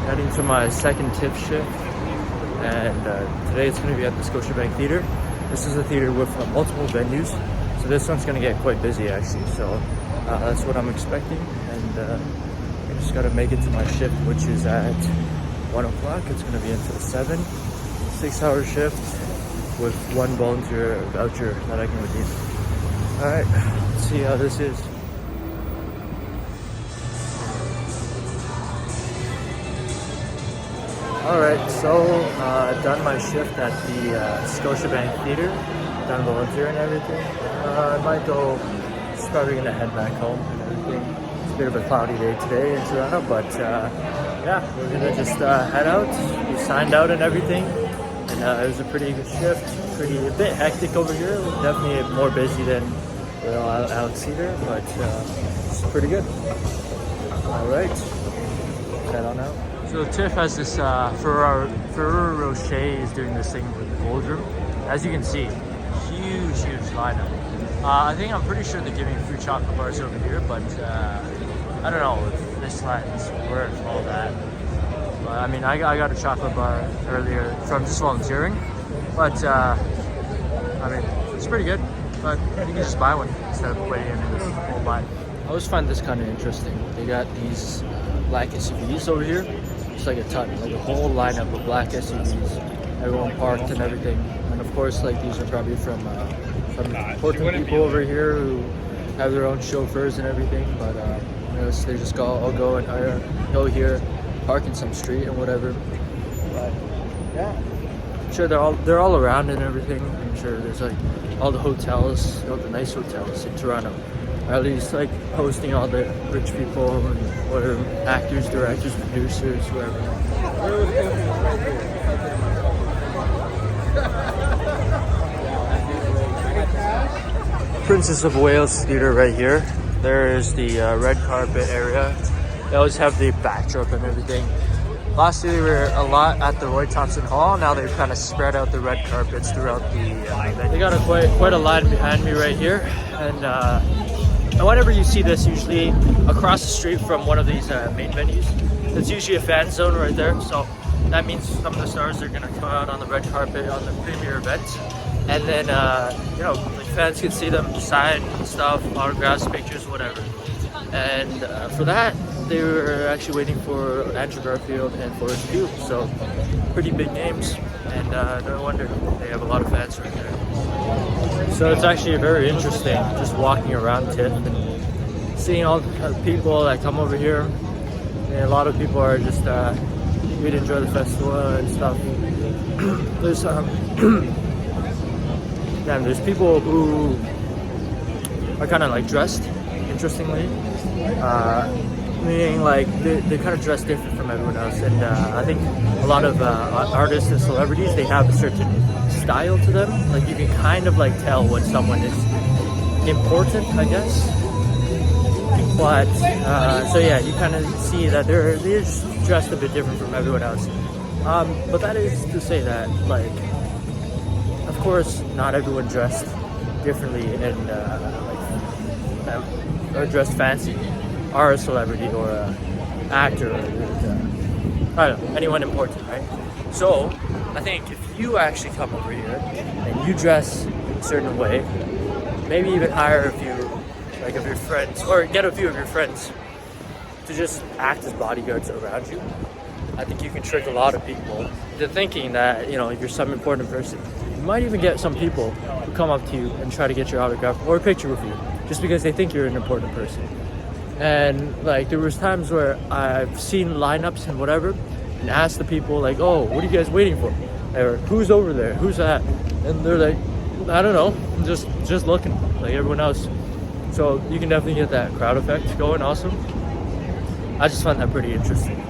heading to my second TIFF shift, and today it's going to be at the Scotiabank Theatre. This is a theater with multiple venues, so this one's going to get quite busy actually, so that's what I'm expecting, and I just got to make it to my shift, which is at 1 o'clock. It's going to be until 7, 6-hour shift with one volunteer voucher that I can redeem. Alright, let's see how this is. Alright, so done my shift at the Scotiabank Theatre, done volunteer and everything. I might go, just probably gonna head back home and everything. It's a bit of a cloudy day today in Toronto, but yeah, we're gonna just head out. We signed out and everything, and it was a pretty good shift. A bit hectic over here, definitely more busy than Alex Theatre, but it's pretty good. Alright, head on out. So TIFF has this Ferrero Rocher is doing this thing with the cold room. As you can see, huge lineup. I think I'm pretty sure they're giving free chocolate bars over here, but I don't know if this line's worth all that. But, I mean, I got a chocolate bar earlier from just volunteering, but I mean, it's pretty good. But you can just buy one instead of waiting in this whole line. I always find this kind of interesting. They got these black SUVs over here. It's like a ton, like a whole lineup of black SUVs. Everyone parked and everything. And of course, like these are probably from important people over here who have their own chauffeurs and everything. But you know, so they just all go and go here, park in some street and whatever. But yeah, I'm sure they're all around and everything. I'm sure there's like all the hotels, all the nice hotels in Toronto. Or at least like hosting all the rich people and whatever, actors, directors, producers, whoever. Princess of Wales Theatre right here. There's the red carpet area. They always have the backdrop and everything. Last year we were a lot at the Roy Thompson Hall. Now they've kind of spread out the red carpets throughout the they got quite a line behind me right here, and whenever you see this, usually across the street from one of these main venues, it's usually a fan zone right there. So that means some of the stars are going to come out on the red carpet on the premiere event. And then, you know, like fans can see them sign stuff, autographs, pictures, whatever. And for that, they were actually waiting for Andrew Garfield and Forrest Pugh. So pretty big names. And no wonder they have a lot of fans right there. So it's actually very interesting just walking around TIFF and seeing all the people that come over here. And a lot of people are just here to enjoy the festival and stuff. There's people who are kind of like dressed interestingly, meaning like they kind of dress different from everyone else. And I think a lot of artists and celebrities, they have a certain style to them. Like you can kind of like tell when someone is important, I guess. But so yeah, you kind of see that they're just dressed a bit different from everyone else. But that is to say that, like, of course, not everyone dressed differently and or dressed fancy are a celebrity or a actor or I don't know, anyone important, right? So I think if you actually come over here and you dress a certain way, maybe even hire a few like of your friends or get a few of your friends to just act as bodyguards around you, I think you can trick a lot of people into thinking that, you know, you're some important person. You might even get some people who come up to you and try to get your autograph or a picture with you just because they think you're an important person. And like there was times where I've seen lineups and whatever and asked the people like, oh, what are you guys waiting for? Or who's over there? Who's that? And they're like, I don't know, just looking like everyone else. So you can definitely get that crowd effect going also. I just find that pretty interesting.